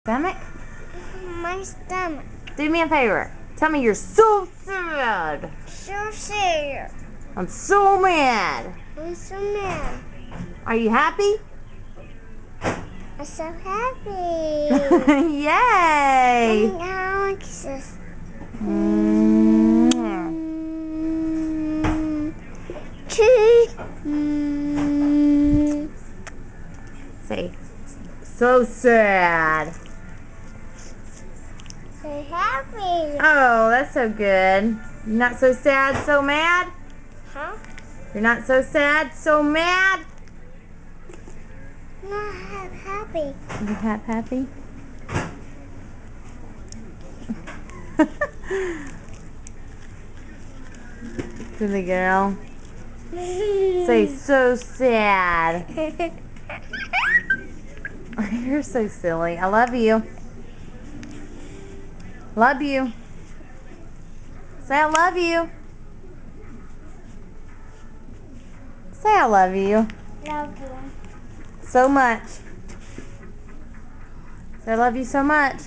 Stomach? My stomach. Do me a favor. Tell me you're so sad. So sad. I'm so mad. I'm so mad. Are you happy? I'm so happy. Yay! Alexis. Cheese. Say, so sad. So happy. Oh, that's so good. You're not so sad, so mad? Huh? You're not so sad, so mad? Not happy. You happy? Silly girl. Say so sad. You're so silly. I love you. Love you. Say I love you. Say I love you. Love you. So much. Say I love you so much.